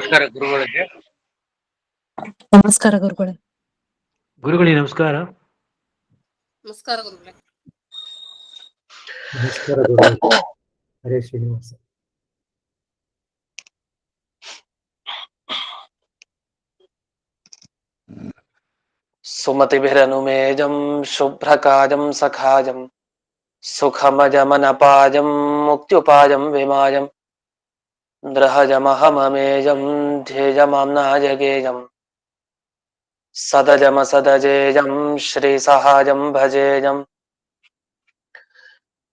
ನಮಸ್ಕಾರ ಗುರುಗಳಿಗೆ. ನಮಸ್ಕಾರ ಗುರುಗಳೇ. ಗುರುಗಳೇ ನಮಸ್ಕಾರ. ನಮಸ್ಕಾರ ಗುರುಗಳೇ. ನಮಸ್ಕಾರ ಗುರುಗಳೇ. ಹರೇ ಶ್ರೀನಿವಾಸ. ಸುಮತಿಭಿರನುಮೇಜಂ ಶುಭ್ರಕಾಜಂ ಸಖಾಜಂ ಸುಖಮಜಮನಪಾಜಂ ಮುಕ್ತ್ಯುಪಾಜಂ ವಿಮಾಜಂ ದ್ರಹಜಮಹಮಮೇಜಂ ಧ್ಯೇಜಮಾಮ್ನಾಜಗೇಜಂ ಸದಜಮಸದಜೇಜಂ ಶ್ರೀಸಹಾಜಂ ಭಜೇಜಂ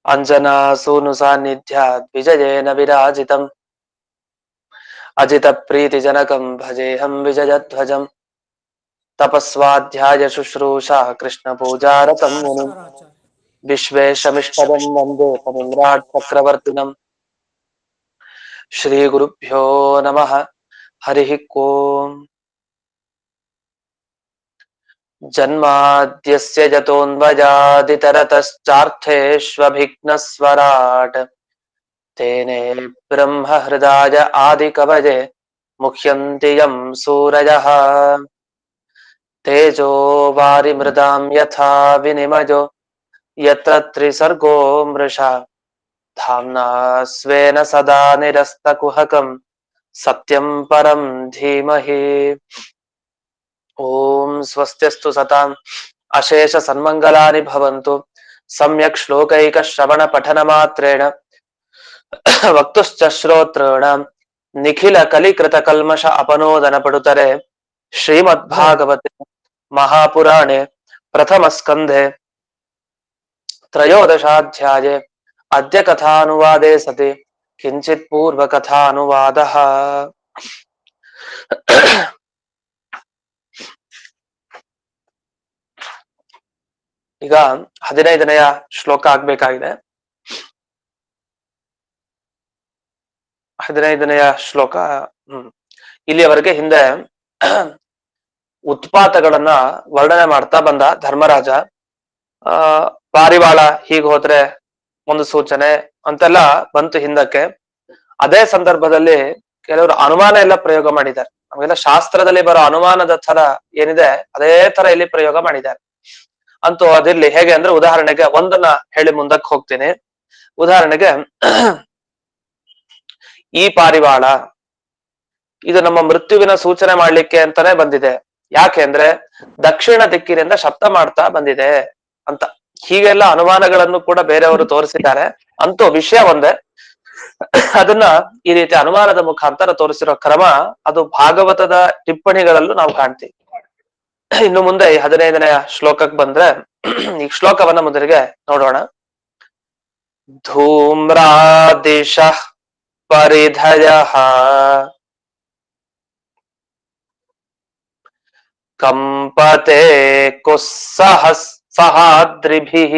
ಅಂಜನಾಸೂನು ಸಾನ್ನಿಧ್ಯಾದ್ ವಿಜಯೇನ ವಿರಾಜಿತಂ ಅಜಿತ ಪ್ರೀತಿಜನಕಂ ಭಜೇಹಂ ವಿಜಯಧ್ವಜಂ ತಪಸ್ವಾಧ್ಯಾಯ ಶುಶ್ರೂಷಾ ಕೃಷ್ಣ ಪೂಜಾರತಂ ಮುನಿಂ ವಿಶ್ವೇಶಮಿಷ್ಟದಂ ವಂದೇ ತಮಿಮ್ರಾಟ್ ಚಕ್ರವರ್ತಿನಂ. ಶ್ರೀ ಗುರುಭ್ಯೋ ನಮಃ. ಹರಿ ಓಂ. ಜನ್ಮಾದ್ಯಸ್ಯ ಜತೋನ್ವಯಾದಿತರತಶ್ಚಾರ್ಥೇಷ್ವಭಿಘ್ನಸ್ವರಾಟ್ ತೇನೇ ಬ್ರಹ್ಮ ಹೃದಯ ಆದಿಕವಜೆ ಮುಹ್ಯಂತಿ ಯಂ ಸೂರಯಃ. ತೇಜೋ ವಾರಿಮೃದಾಂ ಯಥಾ ವಿನಿಮಯೋ ಯತ್ರ ತ್ರಿಸರ್ಗೋ ಮೃಷಾ ಧಾಮ್ನಾ ಸ್ವೇನ ಸದಾ ನಿರಸ್ತಕುಹಕಂ ಸತ್ಯಂ ಪರಂ ಧೀಮಹಿ. ಓಂ ಸ್ವಸ್ತ್ಯಸ್ತು ಸತಾಂ ಅಶೇಷ ಸನ್ಮಂಗಲಾನಿ ಭವಂತು. ಸಮ್ಯಕ್ ಶ್ಲೋಕೈಕ ಶ್ರವಣ ಪಠನ ಮಾತ್ರೇಣ ವಕ್ತುಶ್ಚ ಶ್ರೋತॄಣಾಂ ನಿಖಿಲ ಕಲಿಕೃತ ಕಲ್ಮಷ ಅಪನೋದನ ಪಡುತರೆ. ಶ್ರೀಮದ್ಭಾಗವತೆ ಮಹಾಪುರಾಣೆ ಪ್ರಥಮ ಸ್ಕಂಧೆ ತ್ರಯೋದಶಾಧ್ಯಾಯೇ ಅದ್ಯ ಕಥಾನುವಾದೇ ಸತಿ ಕಿಂಚಿತ್ ಪೂರ್ವ ಕಥಾನುವಾದಃ. ಈಗ 15ನೆಯ ಶ್ಲೋಕ ಆಗ್ಬೇಕಾಗಿದೆ. 15ನೆಯ ಶ್ಲೋಕ. ಇಲ್ಲಿಯವರೆಗೆ ಹಿಂದೆ ಉತ್ಪಾತಗಳನ್ನ ವರ್ಣನೆ ಮಾಡ್ತಾ ಬಂದ ಧರ್ಮರಾಜ. ಪಾರಿವಾಳ ಹೀಗೆ ಹೋದ್ರೆ ಒಂದು ಸೂಚನೆ ಅಂತೆಲ್ಲ ಬಂತು ಹಿಂದಕ್ಕೆ. ಅದೇ ಸಂದರ್ಭದಲ್ಲಿ ಕೆಲವರು ಅನುಮಾನ ಎಲ್ಲ ಪ್ರಯೋಗ ಮಾಡಿದ್ದಾರೆ. ನಮಗೆಲ್ಲ ಶಾಸ್ತ್ರದಲ್ಲಿ ಬರೋ ಅನುಮಾನದ ತರ ಏನಿದೆ ಅದೇ ತರ ಇಲ್ಲಿ ಪ್ರಯೋಗ ಮಾಡಿದ್ದಾರೆ. ಅಂತೂ ಅದಿರ್ಲಿ. ಹೇಗೆ ಅಂದ್ರೆ, ಉದಾಹರಣೆಗೆ ಒಂದನ್ನ ಹೇಳಿ ಮುಂದಕ್ಕೆ ಹೋಗ್ತೀನಿ. ಉದಾಹರಣೆಗೆ, ಈ ಪಾರಿವಾಳ ಇದು ನಮ್ಮ ಮೃತ್ಯುವಿನ ಸೂಚನೆ ಮಾಡ್ಲಿಕ್ಕೆ ಅಂತಾನೆ ಬಂದಿದೆ. ಯಾಕೆ ಅಂದ್ರೆ ದಕ್ಷಿಣ ದಿಕ್ಕಿನಿಂದ ಶಬ್ದ ಮಾಡ್ತಾ ಬಂದಿದೆ ಅಂತ. ಹೀಗೆಲ್ಲ ಅನುಮಾನಗಳನ್ನು ಕೂಡ ಬೇರೆಯವರು ತೋರಿಸಿದ್ದಾರೆ. ಅಂತೂ ವಿಷಯ ಒಂದೇ. ಅದನ್ನ ಈ ರೀತಿ ಅನುಮಾನದ ಮುಖಾಂತರ ತೋರಿಸಿರೋ ಕ್ರಮ ಅದು ಭಾಗವತದ ಟಿಪ್ಪಣಿಗಳಲ್ಲೂ ನಾವು ಕಾಣ್ತೀವಿ. ಇನ್ನು ಮುಂದೆ ಈ 15ನೆಯ ಶ್ಲೋಕಕ್ಕೆ ಬಂದ್ರೆ, ಈ ಶ್ಲೋಕವನ್ನ ಮೊದಲಿಗೆ ನೋಡೋಣ. ಧೂಮ್ರಾದಿಶ ಪರಿಧಯಃ ಕಂಪತೆ ಕುಸ್ಸಹಸ್ರಹಾದ್ರಿಭಿಃ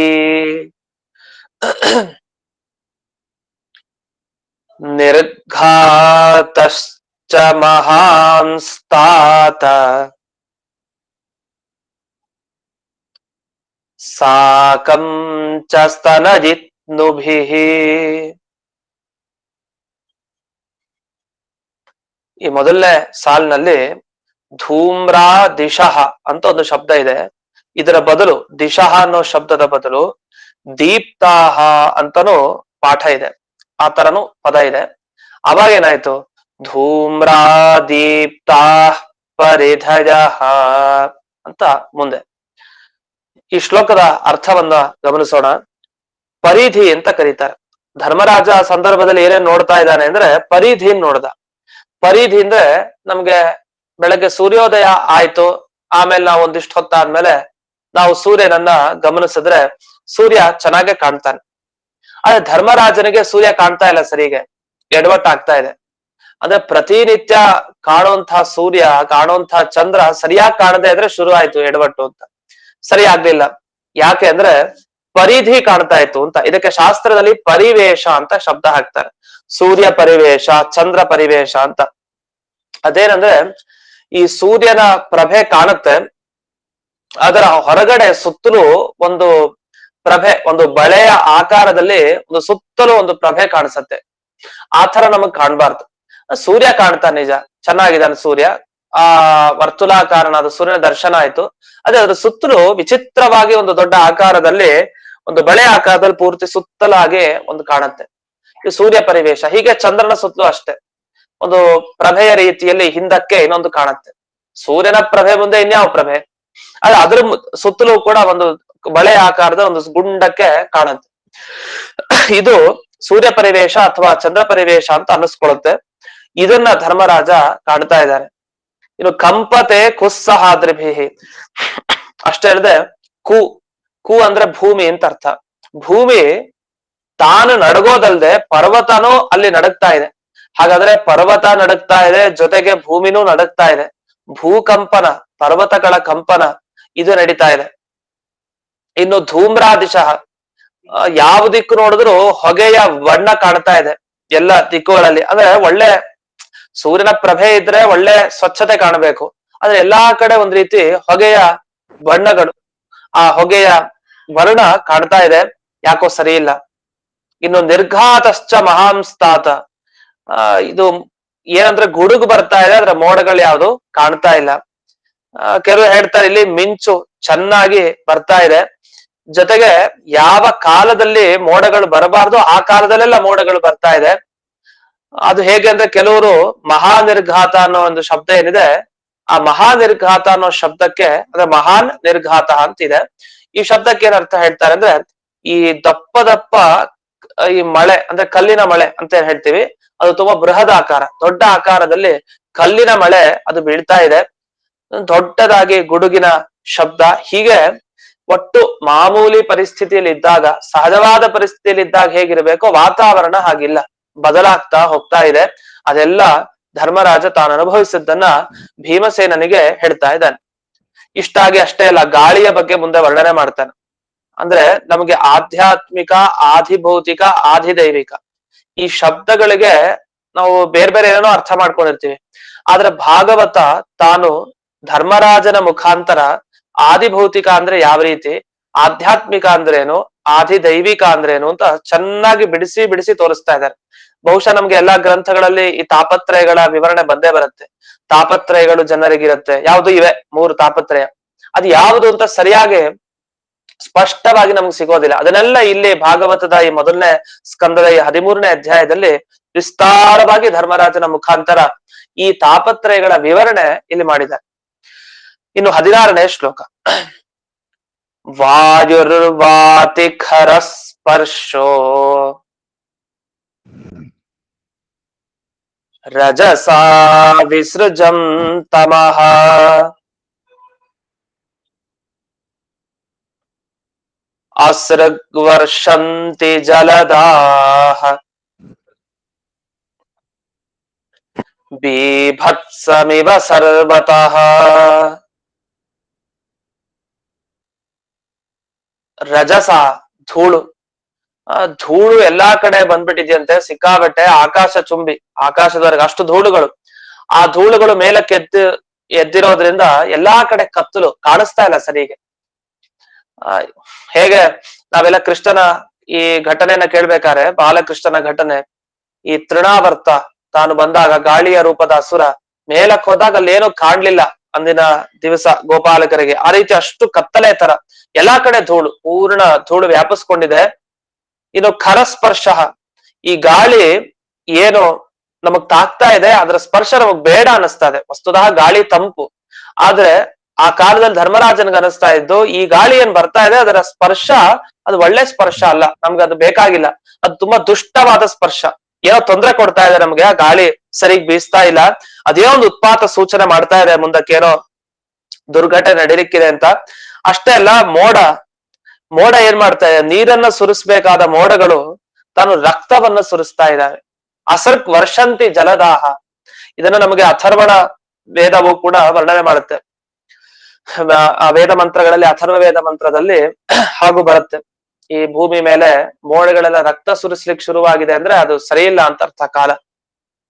ನಿರ್ಘಾತಶ್ಚ ಮಹಾಂಸ್ತಾತ ಸಾಕಂ ಚ ಸ್ತನಜಿತ್ನುಭಿಃ. ಈ ಮೊದಲನೇ ಸಾಲಿನಲ್ಲಿ ಧೂಮ್ರಾ ದಿಶಃ ಅಂತ ಒಂದು ಶಬ್ದ ಇದೆ. ಇದರ ಬದಲು ದಿಶಃ ಅನ್ನೋ ಶಬ್ದದ ಬದಲು ದೀಪ್ತಾಹ ಅಂತಾನು ಪಾಠ ಇದೆ. ಆ ತರನು ಪದ ಇದೆ. ಅವಾಗ ಏನಾಯ್ತು? ಧೂಮ್ರಾ ದೀಪ್ತಾ ಪರಿಧಯಃ ಅಂತ ಮುಂದೆ. ಈ ಶ್ಲೋಕದ ಅರ್ಥವನ್ನ ಗಮನಿಸೋಣ. ಪರಿಧಿ ಅಂತ ಕರೀತಾರೆ. ಧರ್ಮರಾಜ ಆ ಸಂದರ್ಭದಲ್ಲಿ ಏನೇನ್ ನೋಡ್ತಾ ಇದ್ದಾನೆ ಅಂದ್ರೆ ಪರಿಧಿನ್ ನೋಡ್ದ. ಪರಿಧಿ ಅಂದ್ರೆ ನಮ್ಗೆ ಬೆಳಗ್ಗೆ ಸೂರ್ಯೋದಯ ಆಯ್ತು, ಆಮೇಲೆ ನಾವು ಒಂದಿಷ್ಟು ಹೊತ್ತಾದ್ಮೇಲೆ ನಾವು ಸೂರ್ಯನನ್ನ ಗಮನಿಸಿದ್ರೆ ಸೂರ್ಯ ಚೆನ್ನಾಗೆ ಕಾಣ್ತಾನೆ. ಆದ್ರೆ ಧರ್ಮರಾಜನಿಗೆ ಸೂರ್ಯ ಕಾಣ್ತಾ ಇಲ್ಲ, ಸರಿಗೆ ಎಡವಟ್ಟಾಗ್ತಾ ಇದೆ. ಅಂದ್ರೆ ಪ್ರತಿನಿತ್ಯ ಕಾಣುವಂತಹ ಸೂರ್ಯ, ಕಾಣುವಂತಹ ಚಂದ್ರ ಸರಿಯಾಗಿ ಕಾಣದೇ ಇದ್ರೆ ಶುರು ಆಯ್ತು ಎಡವಟ್ಟು ಅಂತ. ಸರಿ ಆಗ್ಲಿಲ್ಲ. ಯಾಕೆ ಅಂದ್ರೆ ಪರಿಧಿ ಕಾಣ್ತಾ ಇತ್ತು ಅಂತ. ಇದಕ್ಕೆ ಶಾಸ್ತ್ರದಲ್ಲಿ ಪರಿವೇಶ ಅಂತ ಶಬ್ದ ಹಾಕ್ತಾರೆ. ಸೂರ್ಯ ಪರಿವೇಶ, ಚಂದ್ರ ಪರಿವೇಶ ಅಂತ. ಅದೇನಂದ್ರೆ ಈ ಸೂರ್ಯನ ಪ್ರಭೆ ಕಾಣುತ್ತೆ, ಅದರ ಹೊರಗಡೆ ಸುತ್ತಲೂ ಒಂದು ಪ್ರಭೆ, ಒಂದು ಬಳೆಯ ಆಕಾರದಲ್ಲಿ ಒಂದು ಸುತ್ತಲೂ ಒಂದು ಪ್ರಭೆ ಕಾಣಿಸತ್ತೆ. ಆ ತರ ನಮಗ್ ಕಾಣ್ಬಾರ್ದು. ಸೂರ್ಯ ಕಾಣ್ತಾನೆ, ನಿಜ ಚೆನ್ನಾಗಿದ್ದಾನೆ ಸೂರ್ಯ. ಆ ವರ್ತುಲಾಕಾರನಾದ ಸೂರ್ಯನ ದರ್ಶನ ಆಯ್ತು. ಅದೇ ಅದ್ರ ಸುತ್ತಲೂ ವಿಚಿತ್ರವಾಗಿ ಒಂದು ದೊಡ್ಡ ಆಕಾರದಲ್ಲಿ, ಒಂದು ಬಳೆ ಆಕಾರದಲ್ಲಿ ಪೂರ್ತಿ ಸುತ್ತಲಾಗಿ ಒಂದು ಕಾಣುತ್ತೆ. ಈ ಸೂರ್ಯ ಪರಿವೇಶ. ಹೀಗೆ ಚಂದ್ರನ ಸುತ್ತಲೂ ಅಷ್ಟೇ ಒಂದು ಪ್ರಭೆಯ ರೀತಿಯಲ್ಲಿ ಹಿಂದಕ್ಕೆ ಇನ್ನೊಂದು ಕಾಣುತ್ತೆ. ಸೂರ್ಯನ ಪ್ರಭೆ ಮುಂದೆ ಇನ್ಯಾವ ಪ್ರಭೆ, ಆದ್ರೆ ಅದ್ರ ಸುತ್ತಲೂ ಕೂಡ ಒಂದು ಬಳೆ ಆಕಾರದ ಒಂದು ಗುಂಡಕ್ಕೆ ಕಾಣುತ್ತೆ. ಇದು ಸೂರ್ಯ ಪರಿವೇಶ ಅಥವಾ ಚಂದ್ರ ಪರಿವೇಶ ಅಂತ ಅನ್ನಿಸ್ಕೊಳ್ಳುತ್ತೆ. ಇದನ್ನ ಧರ್ಮರಾಜ ಕಾಣ್ತಾ ಇದ್ದಾನೆ. ಇನ್ನು ಕಂಪತೆ ಕುಸ್ಸಹಾದ್ರಿಭಿ, ಅಷ್ಟೇ ಹೇಳಿದೆ. ಕು ಕು ಅಂದ್ರೆ ಭೂಮಿ ಅಂತ ಅರ್ಥ. ಭೂಮಿ ತಾನು ನಡಗೋದಲ್ದೆ ಪರ್ವತನೂ ಅಲ್ಲಿ ನಡಗ್ತಾ ಇದೆ. ಹಾಗಾದ್ರೆ ಪರ್ವತ ನಡಗ್ತಾ ಇದೆ, ಜೊತೆಗೆ ಭೂಮಿನೂ ನಡಗ್ತಾ ಇದೆ. ಭೂಕಂಪನ, ಪರ್ವತಗಳ ಕಂಪನ ಇದು ನಡೀತಾ ಇದೆ. ಇನ್ನು ಧೂಮ್ರಾದಿಶಃ, ಯಾವ ದಿಕ್ಕು ನೋಡಿದ್ರು ಹೊಗೆಯ ಬಣ್ಣ ಕಾಣ್ತಾ ಇದೆ ಎಲ್ಲ ದಿಕ್ಕುಗಳಲ್ಲಿ. ಅಂದ್ರೆ ಒಳ್ಳೆ ಸೂರ್ಯನ ಪ್ರಭೆ ಇದ್ರೆ ಒಳ್ಳೆ ಸ್ವಚ್ಛತೆ ಕಾಣಬೇಕು, ಆದ್ರೆ ಎಲ್ಲಾ ಕಡೆ ಒಂದ್ ರೀತಿ ಹೊಗೆಯ ಬಣ್ಣಗಳು, ಆ ಹೊಗೆಯ ವರ್ಣ ಕಾಣ್ತಾ ಇದೆ, ಯಾಕೋ ಸರಿ ಇಲ್ಲ. ಇನ್ನು ನಿರ್ಘಾತಶ್ಚ ಮಹಾಂಸ್ತಾತ, ಇದು ಏನಂದ್ರೆ ಗುಡುಗು ಬರ್ತಾ ಇದೆ, ಆದ್ರೆ ಮೋಡಗಳು ಯಾವುದು ಕಾಣ್ತಾ ಇಲ್ಲ. ಕೆಲವು ಹೇಳ್ತಾರೆ ಇಲ್ಲಿ ಮಿಂಚು ಚೆನ್ನಾಗಿ ಬರ್ತಾ ಇದೆ, ಜೊತೆಗೆ ಯಾವ ಕಾಲದಲ್ಲಿ ಮೋಡಗಳು ಬರಬಾರ್ದು ಆ ಕಾಲದಲ್ಲೆಲ್ಲ ಮೋಡಗಳು ಬರ್ತಾ ಇದೆ. ಅದು ಹೇಗೆ ಅಂದ್ರೆ ಕೆಲವರು ಮಹಾನಿರ್ಘಾತ ಅನ್ನೋ ಒಂದು ಶಬ್ದ ಏನಿದೆ, ಆ ಮಹಾನಿರ್ಘಾತ ಅನ್ನೋ ಶಬ್ದಕ್ಕೆ ಅಂದ್ರೆ ಮಹಾನ್ ನಿರ್ಘಾತ ಅಂತಿದೆ. ಈ ಶಬ್ದಕ್ಕೆ ಏನ್ ಅರ್ಥ ಹೇಳ್ತಾರೆ ಅಂದ್ರೆ, ಈ ದಪ್ಪ ದಪ್ಪ ಈ ಮಳೆ ಅಂದ್ರೆ ಕಲ್ಲಿನ ಮಳೆ ಅಂತ ಏನ್ ಹೇಳ್ತೀವಿ, ಅದು ತುಂಬಾ ಬೃಹದ ಆಕಾರ, ದೊಡ್ಡ ಆಕಾರದಲ್ಲಿ ಕಲ್ಲಿನ ಮಳೆ ಅದು ಬೀಳ್ತಾ ಇದೆ. ದೊಡ್ಡದಾಗಿ ಗುಡುಗಿನ ಶಬ್ದ. ಹೀಗೆ ಒಟ್ಟು ಮಾಮೂಲಿ ಪರಿಸ್ಥಿತಿಯಲ್ಲಿ ಇದ್ದಾಗ, ಸಹಜವಾದ ಪರಿಸ್ಥಿತಿಯಲ್ಲಿ ಇದ್ದಾಗ ಹೇಗಿರ್ಬೇಕೋ ವಾತಾವರಣ ಹಾಗಿಲ್ಲ, ಬದಲಾಗ್ತಾ ಹೋಗ್ತಾ ಇದೆ. ಅದೆಲ್ಲ ಧರ್ಮರಾಜ ತಾನು ಅನುಭವಿಸಿದ್ದನ್ನ ಭೀಮಸೇನನಿಗೆ ಹೇಳ್ತಾ ಇದ್ದಾನೆ. ಇಷ್ಟಾಗಿ ಅಷ್ಟೇ ಅಲ್ಲ, ಗಾಳಿಯ ಬಗ್ಗೆ ಮುಂದೆ ವರ್ಣನೆ ಮಾಡ್ತಾನೆ. ಅಂದ್ರೆ ನಮಗೆ ಆಧ್ಯಾತ್ಮಿಕ, ಆಧಿಭೌತಿಕ, ಆಧಿದೈವಿಕ ಈ ಶಬ್ದಗಳಿಗೆ ನಾವು ಬೇರೆ ಬೇರೆ ಏನೇನೋ ಅರ್ಥ ಮಾಡ್ಕೊಂಡಿರ್ತೀವಿ. ಆದ್ರೆ ಭಾಗವತ ತಾನು ಧರ್ಮರಾಜನ ಮುಖಾಂತರ ಆದಿಭೌತಿಕ ಅಂದ್ರೆ ಯಾವ ರೀತಿ, ಆಧ್ಯಾತ್ಮಿಕ ಅಂದ್ರೇನು, ಆಧಿದೈವಿಕ ಅಂದ್ರೇನು ಅಂತ ಚೆನ್ನಾಗಿ ಬಿಡಿಸಿ ಬಿಡಿಸಿ ತೋರಿಸ್ತಾ ಇದ್ದಾರೆ. ಬಹುಶಃ ನಮ್ಗೆ ಎಲ್ಲಾ ಗ್ರಂಥಗಳಲ್ಲಿ ಈ ತಾಪತ್ರಯಗಳ ವಿವರಣೆ ಬಂದೇ ಬರುತ್ತೆ. ತಾಪತ್ರಯಗಳು ಜನರಿಗಿರುತ್ತೆ, ಯಾವುದು ಇವೆ 3 ತಾಪತ್ರಯ, ಅದು ಯಾವುದು ಅಂತ ಸರಿಯಾಗಿ ಸ್ಪಷ್ಟವಾಗಿ ನಮ್ಗೆ ಸಿಗೋದಿಲ್ಲ. ಅದನ್ನೆಲ್ಲ ಇಲ್ಲಿ ಭಾಗವತದ ಈ ಮೊದಲನೇ ಸ್ಕಂದದ ಈ 13ನೇ ಅಧ್ಯಾಯದಲ್ಲಿ ವಿಸ್ತಾರವಾಗಿ ಧರ್ಮರಾಜನ ಮುಖಾಂತರ ಈ ತಾಪತ್ರಯಗಳ ವಿವರಣೆ ಇಲ್ಲಿ ಮಾಡಿದ್ದಾರೆ. ಇನ್ನು 16ನೇ ಶ್ಲೋಕ. ವಾಯುರ್ವಾತಿ ಖರ ಸ್ಪರ್ಶೋ ರಜಸಾ ವಿಸೃಜಂ ತಮಃ ಅಸೃಗ್ವರ್ಷಂತಿ ಜಲದಾಃ ಬೀಭತ್ಸಮಿವ ಸರ್ವತಃ. ರಜಸ ಧೂಳು, ಧೂಳು ಎಲ್ಲಾ ಕಡೆ ಬಂದ್ಬಿಟ್ಟಿದ್ಯಂತೆ, ಸಿಕ್ಕಾಬಟ್ಟೆ ಆಕಾಶ ಚುಂಬಿ, ಆಕಾಶದವರೆಗೆ ಅಷ್ಟು ಧೂಳುಗಳು. ಆ ಧೂಳುಗಳು ಮೇಲಕ್ಕೆ ಎದ್ದಿರೋದ್ರಿಂದ ಎಲ್ಲಾ ಕಡೆ ಕತ್ತಲು, ಕಾಣಿಸ್ತಾ ಇಲ್ಲ ಸರಿಗೆ. ಹೇಗೆ ನಾವೆಲ್ಲ ಕೃಷ್ಣನ ಈ ಘಟನೆಯನ್ನ ಕೇಳ್ಬೇಕಾರೆ, ಬಾಲಕೃಷ್ಣನ ಘಟನೆ, ಈ ತೃಣಾವರ್ತ ತಾನು ಬಂದಾಗ ಗಾಳಿಯ ರೂಪದ ಅಸುರ ಮೇಲಕ್ಕೆ ಹೋದಾಗ ಅಲ್ಲೇನೂ ಕಾಣ್ಲಿಲ್ಲ ಅಂದಿನ ದಿವಸ ಗೋಪಾಲಕರಿಗೆ. ಆ ರೀತಿ ಅಷ್ಟು ಕತ್ತಲೆ ತರ ಎಲ್ಲಾ ಕಡೆ ಧೂಳು, ಪೂರ್ಣ ಧೂಳು ವ್ಯಾಪಿಸ್ಕೊಂಡಿದೆ. ಇನ್ನು ಖರಸ್ಪರ್ಶ, ಈ ಗಾಳಿ ಏನು ನಮಗ್ ತಾಕ್ತಾ ಇದೆ, ಅದರ ಸ್ಪರ್ಶ ನಮಗ್ ಬೇಡ ಅನಿಸ್ತಾ ಇದೆ. ವಸ್ತುತಃ ಗಾಳಿ ತಂಪು, ಆದ್ರೆ ಆ ಕಾಲದಲ್ಲಿ ಧರ್ಮರಾಜನ್ಗೆ ಅನಿಸ್ತಾ ಇದ್ದು ಈ ಗಾಳಿ ಏನ್ ಬರ್ತಾ ಇದೆ ಅದರ ಸ್ಪರ್ಶ ಅದು ಒಳ್ಳೆ ಸ್ಪರ್ಶ ಅಲ್ಲ, ನಮ್ಗೆ ಅದು ಬೇಕಾಗಿಲ್ಲ, ಅದು ತುಂಬಾ ದುಷ್ಟವಾದ ಸ್ಪರ್ಶ, ಏನೋ ತೊಂದರೆ ಕೊಡ್ತಾ ಇದೆ ನಮ್ಗೆ, ಆ ಗಾಳಿ ಸರಿಗ್ ಬೀಸ್ತಾ ಇಲ್ಲ, ಅದೇನೋ ಒಂದು ಉತ್ಪಾತ ಸೂಚನೆ ಮಾಡ್ತಾ ಇದೆ ಮುಂದಕ್ಕೇನೋ ದುರ್ಘಟನೆ ನಡೀಲಿಕ್ಕಿದೆ ಅಂತ. ಅಷ್ಟೇ ಅಲ್ಲ, ಮೋಡ ಏನ್ ಮಾಡ್ತಾ ಇದೆ, ನೀರನ್ನ ಸುರಿಸ್ಬೇಕಾದ ಮೋಡಗಳು ತಾನು ರಕ್ತವನ್ನ ಸುರಿಸ್ತಾ ಇದ್ದಾವೆ. ಅಸರ್ಕ್ ವರ್ಷಂತಿ ಜಲದಾಹ, ಇದನ್ನ ನಮಗೆ ಅಥರ್ವಣ ವೇದವು ಕೂಡ ವರ್ಣನೆ ಮಾಡುತ್ತೆ. ಆ ವೇದ ಮಂತ್ರಗಳಲ್ಲಿ, ಅಥರ್ವ ವೇದ ಮಂತ್ರದಲ್ಲಿ ಹಾಗೂ ಬರುತ್ತೆ, ಈ ಭೂಮಿ ಮೇಲೆ ಮೋಡಗಳೆಲ್ಲ ರಕ್ತ ಸುರಿಸ್ಲಿಕ್ಕೆ ಶುರುವಾಗಿದೆ ಅಂದ್ರೆ ಅದು ಸರಿ ಇಲ್ಲ ಅಂತ ಅರ್ಥ. ಕಾಲ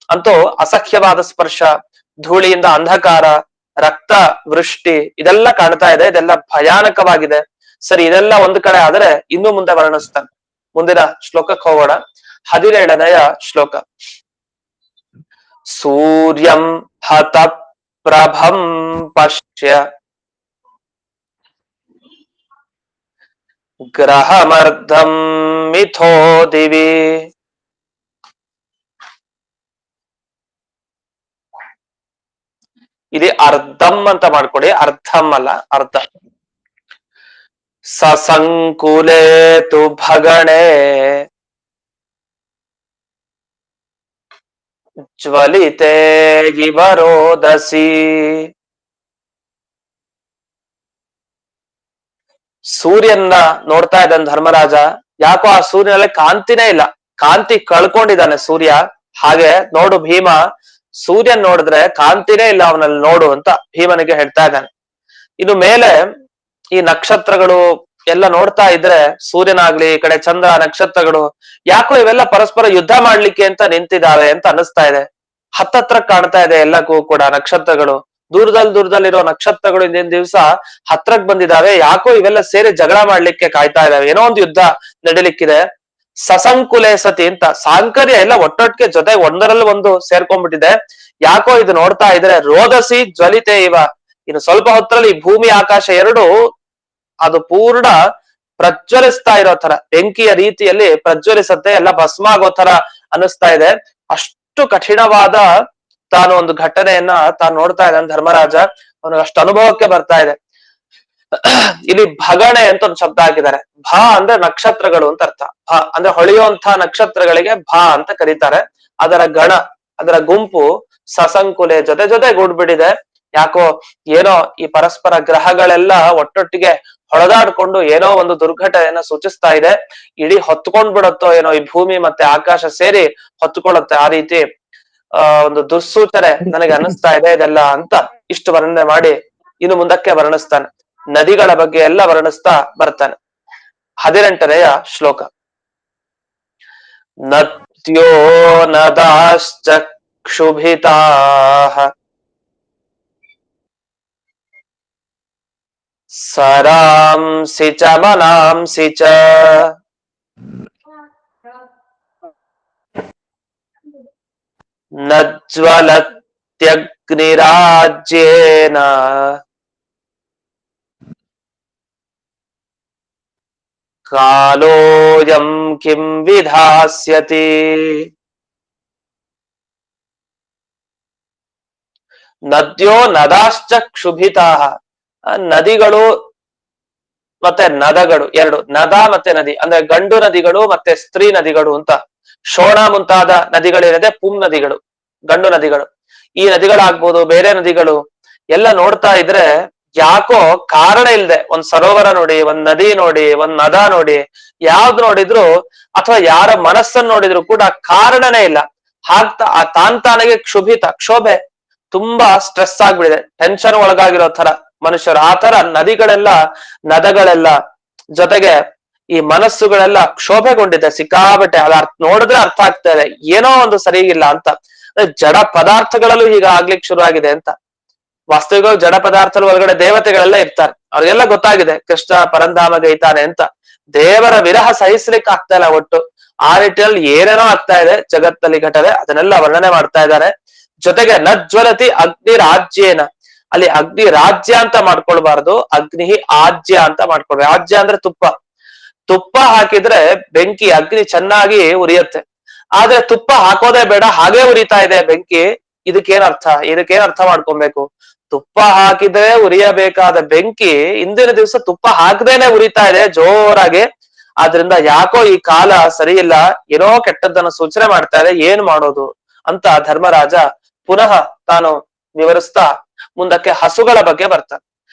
ಅಂತೂ ಅಸಖ್ಯವಾದ ಸ್ಪರ್ಶ, ಧೂಳಿಯಿಂದ ಅಂಧಕಾರ, ರಕ್ತ ವೃಷ್ಟಿ ಇದೆಲ್ಲ ಕಾಣ್ತಾ ಇದೆ, ಇದೆಲ್ಲ ಭಯಾನಕವಾಗಿದೆ. ಸರಿ, ಇದೆಲ್ಲ ಒಂದ್ ಕಡೆ ಆದ್ರೆ ಇನ್ನು ಮುಂದೆ ವರ್ಣಿಸ್ತಾನೆ. ಮುಂದಿನ ಶ್ಲೋಕಕ್ಕೆ ಹೋಗೋಣ. 17ನೆಯ ಶ್ಲೋಕ. ಸೂರ್ಯಂ ಹತ ಪ್ರಭಂ ಪಶ್ಯ ಗ್ರಹಮರ್ಧಂ ಮಿಥೋ ದಿವಿ. ಇಲ್ಲಿ ಅರ್ಧಂ ಅಂತ ಮಾಡ್ಕೊಡಿ, ಅರ್ಧಂ ಅಲ್ಲ, ಅರ್ಧ. ಸಸಂಕುಲೇ ತು ಭಗಣೆ ಜ್ವಲಿತೆ ಇವ ರೋದಸಿ. ಸೂರ್ಯನ್ನ ನೋಡ್ತಾ ಇದ್ದಾನೆ ಧರ್ಮರಾಜ. ಯಾಕೋ ಆ ಸೂರ್ಯನಲ್ಲಿ ಕಾಂತಿನೇ ಇಲ್ಲ, ಕಾಂತಿ ಕಳ್ಕೊಂಡಿದ್ದಾನೆ ಸೂರ್ಯ. ಹಾಗೆ ನೋಡು ಭೀಮ, ಸೂರ್ಯನ್ ನೋಡಿದ್ರೆ ಕಾಂತಿನೇ ಇಲ್ಲ ಅವನಲ್ಲಿ ನೋಡು ಅಂತ ಭೀಮನಿಗೆ ಹೇಳ್ತಾ ಇದ್ದಾನೆ. ಇನ್ನು ಮೇಲೆ ಈ ನಕ್ಷತ್ರಗಳು ಎಲ್ಲ ನೋಡ್ತಾ ಇದ್ರೆ, ಸೂರ್ಯನಾಗ್ಲಿ, ಈ ಕಡೆ ಚಂದ್ರ, ನಕ್ಷತ್ರಗಳು, ಯಾಕೋ ಇವೆಲ್ಲ ಪರಸ್ಪರ ಯುದ್ಧ ಮಾಡ್ಲಿಕ್ಕೆ ಅಂತ ನಿಂತಿದ್ದಾವೆ ಅಂತ ಅನ್ನಿಸ್ತಾ ಇದೆ. ಹತ್ತತ್ರ ಕಾಣ್ತಾ ಇದೆ ಎಲ್ಲಕ್ಕೂ ಕೂಡ ನಕ್ಷತ್ರಗಳು. ದೂರದಲ್ಲಿರೋ ನಕ್ಷತ್ರಗಳು ಇಂದಿನ ದಿವಸ ಹತ್ರಕ್ ಬಂದಿದ್ದಾವೆ. ಯಾಕೋ ಇವೆಲ್ಲ ಸೇರಿ ಜಗಳ ಮಾಡ್ಲಿಕ್ಕೆ ಕಾಯ್ತಾ ಇದಾವೆ, ಏನೋ ಒಂದು ಯುದ್ಧ ನಡಿಲಿಕ್ಕಿದೆ. ಸಸಂಕುಲೆ ಸತಿ ಅಂತ, ಸಾಂಕರ್ಯ ಎಲ್ಲ ಒಟ್ಟೊಟ್ಟಿಗೆ ಜೊತೆ ಒಂದರಲ್ಲಿ ಒಂದು ಸೇರ್ಕೊಂಡ್ಬಿಟ್ಟಿದೆ. ಯಾಕೋ ಇದು ನೋಡ್ತಾ ಇದ್ರೆ ರೋದಸಿ ಜ್ವಲಿತೆ ಇವ. ಇನ್ನು ಸ್ವಲ್ಪ ಹೊತ್ತರಲ್ಲಿ ಭೂಮಿ ಆಕಾಶ ಎರಡು ಅದು ಪೂರ್ಣ ಪ್ರಜ್ವಲಿಸ್ತಾ ಇರೋ ತರ, ಬೆಂಕಿಯ ರೀತಿಯಲ್ಲಿ ಪ್ರಜ್ವಲಿಸತ್ತೆ, ಎಲ್ಲ ಭಸ್ಮ ಆಗೋ ತರ ಅನ್ನಿಸ್ತಾ ಇದೆ. ಅಷ್ಟು ಕಠಿಣವಾದ ತಾನು ಒಂದು ಘಟನೆಯನ್ನ ತಾನು ನೋಡ್ತಾ ಇದ್ದಾನೆ ಧರ್ಮರಾಜ. ಅವನಿಗೆ ಅಷ್ಟು ಅನುಭವಕ್ಕೆ ಬರ್ತಾ ಇದೆ. ಇಲ್ಲಿ ಭಗಣೆ ಅಂತ ಒಂದು ಶಬ್ದ ಹಾಕಿದ್ದಾರೆ. ಭ ಅಂದ್ರೆ ನಕ್ಷತ್ರಗಳು ಅಂತ ಅರ್ಥ. ಭ ಅಂದ್ರೆ ಹೊಳೆಯುವಂತಹ ನಕ್ಷತ್ರಗಳಿಗೆ ಭ ಅಂತ ಕರೀತಾರೆ. ಅದರ ಗಣ, ಅದರ ಗುಂಪು ಸಸಂಕುಲೆ ಜೊತೆ ಗೂಡ್ಬಿಟ್ಟಿದೆ. ಯಾಕೋ ಏನೋ ಈ ಪರಸ್ಪರ ಗ್ರಹಗಳೆಲ್ಲ ಒಟ್ಟೊಟ್ಟಿಗೆ ಹೊಡೆದಾಡ್ಕೊಂಡು ಏನೋ ಒಂದು ದುರ್ಘಟನೆಯನ್ನ ಸೂಚಿಸ್ತಾ ಇದೆ. ಇಡೀ ಹೊತ್ಕೊಂಡ್ ಬಿಡುತ್ತೋ ಏನೋ, ಈ ಭೂಮಿ ಮತ್ತೆ ಆಕಾಶ ಸೇರಿ ಹೊತ್ಕೊಳ್ಳುತ್ತೆ, ಆ ರೀತಿ ಒಂದು ದುಸ್ಸೂಚನೆ ನನಗೆ ಅನ್ನಿಸ್ತಾ ಇದೆ ಇದೆಲ್ಲ ಅಂತ ಇಷ್ಟು ವರ್ಣನೆ ಮಾಡಿ ಇನ್ನು ಮುಂದಕ್ಕೆ ವರ್ಣಿಸ್ತಾನೆ. ನದಿಗಳ ಬಗ್ಗೆ ಎಲ್ಲ ವರ್ಣಿಸ್ತಾ ಬರ್ತಾನೆ. 18ನೆಯ ಶ್ಲೋಕ. ನದ್ಯೋ ನದಾಶ್ಚ ಕ್ಷುಭಿತಾಃ ಸರಾಂಸಿ ಚ ಮನಾಂಸಿ ಚ ನ ಜ್ವಲತ್ಯಗ್ನಿರಾಜ್ಯೇನ ಕಾಲೋಯಂ ಕಿಂ ವಿಧಾಸ್ಯತಿ. ನದ್ಯೋ ನದಾಶ್ಚ ಕ್ಷುಭಿತಾಃ. ನದಿಗಳು ಮತ್ತೆ ನದಗಳು ಎರಡು, ನದ ಮತ್ತೆ ನದಿ ಅಂದ್ರೆ ಗಂಡು ನದಿಗಳು ಮತ್ತೆ ಸ್ತ್ರೀ ನದಿಗಳು ಅಂತ. ಶೋಣ ಮುಂತಾದ ನದಿಗಳಿರದೆ ಪುಂ ನದಿಗಳು, ಗಂಡು ನದಿಗಳು. ಈ ನದಿಗಳಾಗ್ಬೋದು, ಬೇರೆ ನದಿಗಳು ಎಲ್ಲ ನೋಡ್ತಾ ಇದ್ರೆ ಯಾಕೋ ಕಾರಣ ಇಲ್ದೆ, ಒಂದ್ ಸರೋವರ ನೋಡಿ, ಒಂದ್ ನದಿ ನೋಡಿ, ಒಂದ್ ನದ ನೋಡಿ, ಯಾವ್ದು ನೋಡಿದ್ರು ಅಥವಾ ಯಾರ ಮನಸ್ಸನ್ನು ನೋಡಿದ್ರು ಕೂಡ ಕಾರಣನೇ ಇಲ್ಲ. ತಾನಾಗೆ ಕ್ಷುಭಿತ, ಕ್ಷೋಭೆ, ತುಂಬಾ ಸ್ಟ್ರೆಸ್ ಆಗ್ಬಿಡಿದೆ, ಟೆನ್ಷನ್ ಒಳಗಾಗಿರೋ ತರ ಮನುಷ್ಯರು. ಆ ತರ ನದಿಗಳೆಲ್ಲ, ನದಗಳೆಲ್ಲ, ಜೊತೆಗೆ ಈ ಮನಸ್ಸುಗಳೆಲ್ಲ ಕ್ಷೋಭೆಗೊಂಡಿದೆ ಸಿಕ್ಕಾಬಟ್ಟೆ. ಅದ ನೋಡಿದ್ರೆ ಅರ್ಥ ಆಗ್ತಾ ಇದೆ ಏನೋ ಒಂದು ಸರಿ ಇಲ್ಲ ಅಂತ. ಜಡ ಪದಾರ್ಥಗಳಲ್ಲೂ ಈಗ ಆಗ್ಲಿಕ್ಕೆ ಶುರು ಆಗಿದೆ ಅಂತ. ವಾಸ್ತವಿಕವಾಗಿ ಜಡ ಪದಾರ್ಥದ ಒಳಗಡೆ ದೇವತೆಗಳೆಲ್ಲ ಇರ್ತಾರೆ, ಅವ್ರಿಗೆಲ್ಲ ಗೊತ್ತಾಗಿದೆ ಕೃಷ್ಣ ಪರಂಧಾಮಗೆ ಇದ್ದಾನೆ ಅಂತ. ದೇವರ ವಿರಹ ಸಹಿಸ್ಲಿಕ್ಕೆ ಆಗ್ತಾ ಇಲ್ಲ ಒಟ್ಟು. ಆ ನಿಟ್ಟಿನಲ್ಲಿ ಏನೇನೋ ಆಗ್ತಾ ಇದೆ ಜಗತ್ತಲ್ಲಿ ಘಟನೆ, ಅದನ್ನೆಲ್ಲ ವರ್ಣನೆ ಮಾಡ್ತಾ ಇದ್ದಾರೆ. ಜೊತೆಗೆ ನಜ್ವಲತಿ ಅಗ್ನಿ ರಾಜ್ಯೇನ, ಅಲ್ಲಿ ಅಗ್ನಿ ರಾಜ್ಯ ಅಂತ ಮಾಡ್ಕೊಳ್ಬಾರ್ದು, ಅಗ್ನಿ ಆಜ್ಯ ಅಂತ ಮಾಡ್ಕೊಳ್ಬೇಕು. ಆಜ್ಯ ಅಂದ್ರೆ ತುಪ್ಪ. ತುಪ್ಪ ಹಾಕಿದ್ರೆ ಬೆಂಕಿ, ಅಗ್ನಿ ಚೆನ್ನಾಗಿ ಉರಿಯುತ್ತೆ. ಆದ್ರೆ ತುಪ್ಪ ಹಾಕೋದೇ ಬೇಡ, ಹಾಗೆ ಉರಿತಾ ಇದೆ ಬೆಂಕಿ. ಇದಕ್ಕೇನ್ ಅರ್ಥ ಮಾಡ್ಕೊಬೇಕು? ತುಪ್ಪ ಹಾಕಿದ್ರೆ ಉರಿಯಬೇಕಾದ ಬೆಂಕಿ ಇಂದಿನ ದಿವಸ ತುಪ್ಪ ಹಾಕದೇನೆ ಉರಿತಾ ಇದೆ ಜೋರಾಗಿ. ಆದ್ರಿಂದ ಯಾಕೋ ಈ ಕಾಲ ಸರಿ ಇಲ್ಲ, ಏನೋ ಕೆಟ್ಟದ್ದನ್ನ ಸೂಚನೆ ಮಾಡ್ತಾ ಇದೆ, ಏನ್ ಮಾಡೋದು ಅಂತ ಧರ್ಮರಾಜ ಪುನಃ ತಾನು ವಿವರಿಸ್ತಾ ಮುಂದಕ್ಕೆ ಹಸುಗಳ ಬಗ್ಗೆ ಬರ್ತಾನೆ.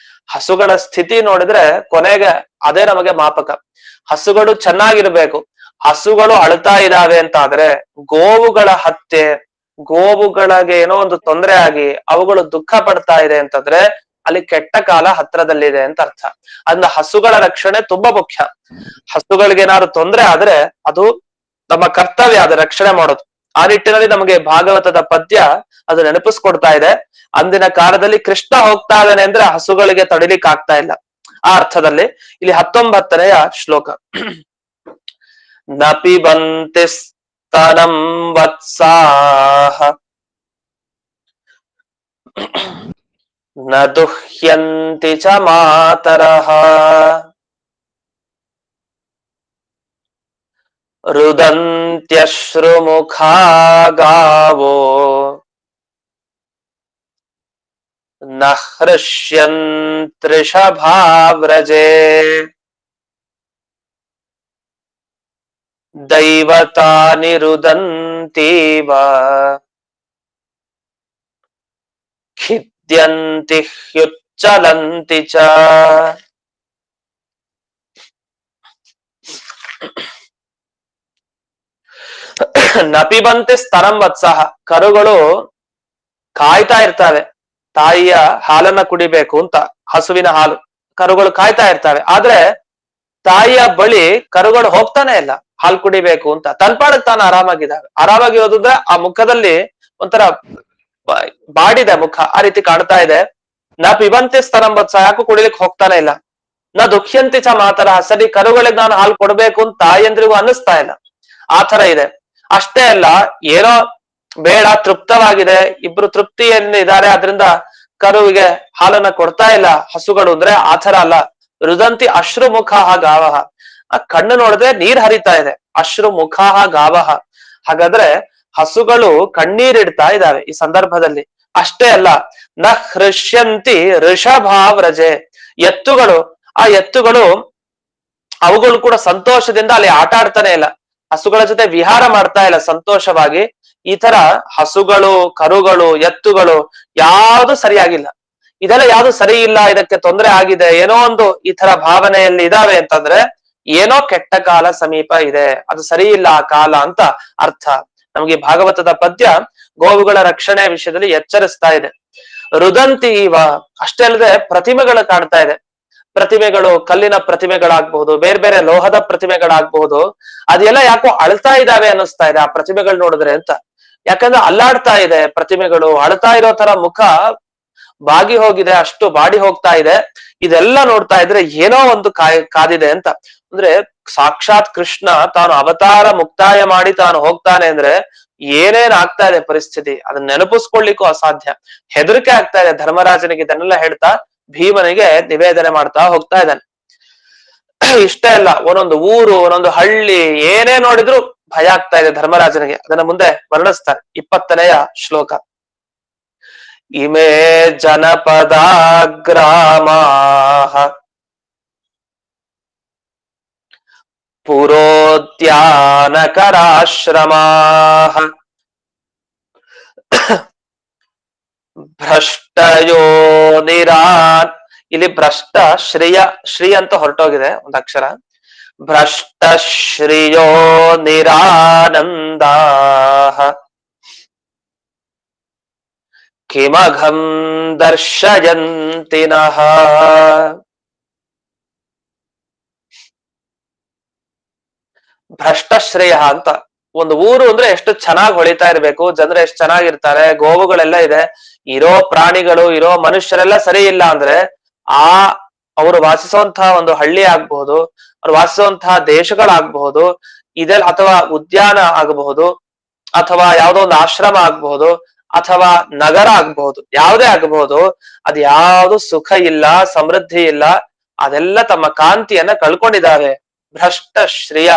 ಹಸುಗಳ ಸ್ಥಿತಿ ನೋಡಿದ್ರೆ ಕೊನೆಗೆ ಅದೇ ನಮಗೆ ಮಾಪಕ. ಹಸುಗಳು ಚೆನ್ನಾಗಿರ್ಬೇಕು. ಹಸುಗಳು ಅಳ್ತಾ ಇದಾವೆ ಅಂತ ಆದ್ರೆ, ಗೋವುಗಳ ಹತ್ಯೆ, ಗೋವುಗಳಿಗೆ ಏನೋ ಒಂದು ತೊಂದರೆ ಆಗಿ ಅವುಗಳು ದುಃಖ ಪಡ್ತಾ ಇದೆ ಅಂತಂದ್ರೆ ಅಲ್ಲಿ ಕೆಟ್ಟ ಕಾಲ ಹತ್ರದಲ್ಲಿದೆ ಅಂತ ಅರ್ಥ. ಅದನ್ನ ಹಸುಗಳ ರಕ್ಷಣೆ ತುಂಬಾ ಮುಖ್ಯ. ಹಸುಗಳಿಗೆ ಏನಾದ್ರು ತೊಂದರೆ ಆದ್ರೆ ಅದು ನಮ್ಮ ಕರ್ತವ್ಯ, ಅದ ರಕ್ಷಣೆ ಮಾಡೋದು. ಆ ನಿಟ್ಟಿನಲ್ಲಿ ನಮಗೆ ಭಾಗವತದ ಪದ್ಯ ಅದು ನೆನಪಿಸ್ಕೊಡ್ತಾ ಇದೆ. ಅಂದಿನ ಕಾಲದಲ್ಲಿ ಕೃಷ್ಣ ಹೋಗ್ತಾ ಇದ್ದಾನೆ ಅಂದ್ರೆ ಹಸುಗಳಿಗೆ ತಡಿಲಿಕ್ಕೆ ಆಗ್ತಾ ಇಲ್ಲ. ಆ ಅರ್ಥದಲ್ಲಿ ಇಲ್ಲಿ 19ನೆಯ ಶ್ಲೋಕ. ನ ಪಿಬಂತಿ ಸ್ತನಂ ವತ್ಸಾಹ ನ ದುಹ್ಯಂತಿ ಚ ಮಾತರಃ ರುದಂತ್ಯಶ್ರುಮುಖಾ ಗಾವೋ ನ ಹೃಷ್ಯಂತೃಷಭಾವ್ರಜೆ ದೈವತಾನಿ ರುದಂತೀವ ಖಿದ್ಯಂತಿ ಹ್ಯುಚ್ಚಲಂತಿ ಚ. ನಪಿಬಂತೆ ಸ್ತರಂ ವತ್ಸಹ, ಕರುಗಳು ಕಾಯ್ತಾ ಇರ್ತವೆ ತಾಯಿಯ ಹಾಲನ್ನ ಕುಡಿಬೇಕು ಅಂತ. ಹಸುವಿನ ಹಾಲು ಕರುಗಳು ಕಾಯ್ತಾ ಇರ್ತವೆ, ಆದ್ರೆ ತಾಯಿಯ ಬಳಿ ಕರುಗಳು ಹೋಗ್ತಾನೆ ಇಲ್ಲ ಹಾಲು ಕುಡಿಬೇಕು ಅಂತ. ತನ್ಪಾಡಕ್ ತಾನು ಆರಾಮಾಗಿದ್ದಾವೆ. ಆರಾಮಾಗಿರೋದ್ರೆ ಆ ಮುಖದಲ್ಲಿ ಒಂಥರ ಬಾಡಿದೆ ಮುಖ, ಆ ರೀತಿ ಕಾಣ್ತಾ ಇದೆ. ನ ಪಿಬಂತಿ ಸ್ತರಂ ವತ್ಸಹ, ಯಾಕೂ ಕುಡಿಲಿಕ್ಕೆ ಹೋಗ್ತಾನೆ ಇಲ್ಲ. ನ ದುಃಖ್ಯಂತಿ ಚ ಮಾತರ, ಸರಿ ಕರುಗಳಿಗೆ ನಾನು ಹಾಲು ಕೊಡ್ಬೇಕು ಅಂತ ತಾಯಿಯಂದ್ರಿಗೂ ಅನ್ನಿಸ್ತಾ ಇಲ್ಲ. ಆ ತರ ಇದೆ. ಅಷ್ಟೇ ಅಲ್ಲ, ಏನೋ ಬೇಡ, ತೃಪ್ತವಾಗಿದೆ, ಇಬ್ರು ತೃಪ್ತಿಯಲ್ಲಿ ಇದ್ದಾರೆ, ಆದ್ರಿಂದ ಕರುವಿಗೆ ಹಾಲನ್ನ ಕೊಡ್ತಾ ಇಲ್ಲ ಹಸುಗಳು ಅಂದ್ರೆ. ಆ ತರ ಅಲ್ಲ. ರುದಂತಿ ಅಶ್ರು ಮುಖಾಹ ಗಾವಹ, ಆ ಕಣ್ಣು ನೋಡದೆ ನೀರ್ ಹರಿತಾ ಇದೆ. ಅಶ್ರು ಮುಖಾಹ ಗಾವಹ, ಹಾಗಾದ್ರೆ ಹಸುಗಳು ಕಣ್ಣೀರಿಡ್ತಾ ಇದ್ದಾವೆ ಈ ಸಂದರ್ಭದಲ್ಲಿ. ಅಷ್ಟೇ ಅಲ್ಲ, ನ ಹೃಷ್ಯಂತಿ ಋಷಭಾವ್ರಜೆ, ಎತ್ತುಗಳು, ಆ ಎತ್ತುಗಳು ಅವುಗಳು ಕೂಡ ಸಂತೋಷದಿಂದ ಅಲ್ಲಿ ಆಟ ಆಡ್ತಾನೆ ಇಲ್ಲ, ಹಸುಗಳ ಜೊತೆ ವಿಹಾರ ಮಾಡ್ತಾ ಇಲ್ಲ ಸಂತೋಷವಾಗಿ. ಈ ತರ ಹಸುಗಳು, ಕರುಗಳು, ಎತ್ತುಗಳು ಯಾವುದು ಸರಿಯಾಗಿಲ್ಲ. ಇದೆಲ್ಲ ಯಾವ್ದು ಸರಿ ಇಲ್ಲ, ಇದಕ್ಕೆ ತೊಂದರೆ ಆಗಿದೆ, ಏನೋ ಒಂದು ಈ ತರ ಭಾವನೆಯಲ್ಲಿ ಇದಾವೆ ಅಂತಂದ್ರೆ ಏನೋ ಕೆಟ್ಟ ಕಾಲ ಸಮೀಪ ಇದೆ, ಅದು ಸರಿ ಇಲ್ಲ ಆ ಕಾಲ ಅಂತ ಅರ್ಥ. ನಮ್ಗೆ ಭಾಗವತದ ಪದ್ಯ ಗೋವುಗಳ ರಕ್ಷಣೆ ವಿಷಯದಲ್ಲಿ ಎಚ್ಚರಿಸ್ತಾ ಇದೆ. ರುದಂತಿ ಇವ, ಅಷ್ಟೇ ಅಲ್ಲದೆ ಪ್ರತಿಮೆಗಳು ಕಾಣ್ತಾ ಇದೆ. ಪ್ರತಿಮೆಗಳು ಕಲ್ಲಿನ ಪ್ರತಿಮೆಗಳಾಗಬಹುದು, ಬೇರೆ ಬೇರೆ ಲೋಹದ ಪ್ರತಿಮೆಗಳಾಗಬಹುದು, ಅದೆಲ್ಲ ಯಾಕೋ ಅಳ್ತಾ ಇದಾವೆ ಅನ್ನಿಸ್ತಾ ಇದೆ ಆ ಪ್ರತಿಮೆಗಳು ನೋಡಿದ್ರೆ ಅಂತ. ಯಾಕಂದ್ರೆ ಅಲ್ಲಾಡ್ತಾ ಇದೆ ಪ್ರತಿಮೆಗಳು, ಅಳ್ತಾ ಇರೋ ತರ ಮುಖ ಬಾಗಿ ಹೋಗಿದೆ, ಅಷ್ಟು ಬಾಡಿ ಹೋಗ್ತಾ ಇದೆ. ಇದೆಲ್ಲ ನೋಡ್ತಾ ಇದ್ರೆ ಏನೋ ಒಂದು ಕಾದಿದೆ ಅಂತ. ಅಂದ್ರೆ ಸಾಕ್ಷಾತ್ ಕೃಷ್ಣ ತಾನು ಅವತಾರ ಮುಕ್ತಾಯ ಮಾಡಿ ತಾನು ಹೋಗ್ತಾನೆ ಅಂದ್ರೆ ಏನೇನ್ ಆಗ್ತಾ ಇದೆ ಪರಿಸ್ಥಿತಿ, ಅದನ್ನ ನೆನಪಿಸ್ಕೊಳ್ಲಿಕ್ಕೂ ಅಸಾಧ್ಯ. ಹೆದರಿಕೆ ಆಗ್ತಾ ಇದೆ ಧರ್ಮರಾಜನಿಗೆ. ಇದನ್ನೆಲ್ಲ ಹೇಳ್ತಾ ಭೀಮನಿಗೆ ನಿವೇದನೆ ಮಾಡ್ತಾ ಹೋಗ್ತಾ ಇದ್ದಾನೆ. ಇಷ್ಟೇ ಅಲ್ಲ, ಒಂದೊಂದು ಊರು, ಒಂದೊಂದು ಹಳ್ಳಿ, ಏನೇ ನೋಡಿದ್ರು ಭಯ ಆಗ್ತಾ ಇದೆ ಧರ್ಮರಾಜನಿಗೆ. ಅದನ್ನ ಮುಂದೆ ವರ್ಣಿಸ್ತಾರೆ 20ನೆಯ ಶ್ಲೋಕ. ಇಮೇ ಜನಪದ ಗ್ರಾಮಾಃ ಪುರೋದ್ಯಾನಕರಾಶ್ರಮಾಃ ಭ್ರಷ್ಟಯೋ ನಿರಾನ್, ಇಲ್ಲಿ ಭ್ರಷ್ಟ ಶ್ರೇಯ, ಶ್ರೀ ಅಂತ ಹೊರಟೋಗಿದೆ ಒಂದು ಅಕ್ಷರ. ಭ್ರಷ್ಟ ಶ್ರೇಯೋ ನಿರಾನಂದಾಃ ಕಿಮಘಂ ದರ್ಶಯಂತಿ ನಃ. ಭ್ರಷ್ಟಶ್ರೇಯ ಅಂತ ಒಂದು ಊರು ಅಂದ್ರೆ ಎಷ್ಟು ಚೆನ್ನಾಗಿ ಹೊಳಿತಾ ಇರ್ಬೇಕು, ಜನರು ಎಷ್ಟು ಚೆನ್ನಾಗಿರ್ತಾರೆ, ಗೋವುಗಳೆಲ್ಲ ಇದೆ, ಇರೋ ಪ್ರಾಣಿಗಳು, ಇರೋ ಮನುಷ್ಯರೆಲ್ಲ ಸರಿ ಇಲ್ಲ ಅಂದ್ರೆ ಆ ಅವರು ವಾಸಿಸುವಂತಹ ಒಂದು ಹಳ್ಳಿ ಆಗ್ಬಹುದು, ಅವ್ರು ವಾಸಿಸುವಂತಹ ದೇಶಗಳಾಗಬಹುದು, ಇದೆಲ್ಲ, ಅಥವಾ ಉದ್ಯಾನ ಆಗಬಹುದು, ಅಥವಾ ಯಾವುದೋ ಒಂದು ಆಶ್ರಮ ಆಗ್ಬಹುದು, ಅಥವಾ ನಗರ ಆಗ್ಬಹುದು, ಯಾವುದೇ ಆಗಬಹುದು, ಅದ್ ಯಾವುದು ಸುಖ ಇಲ್ಲ, ಸಮೃದ್ಧಿ ಇಲ್ಲ, ಅದೆಲ್ಲ ತಮ್ಮ ಕಾಂತಿಯನ್ನ ಕಳ್ಕೊಂಡಿದ್ದಾವೆ. ಭ್ರಷ್ಟ ಶ್ರೇಯ,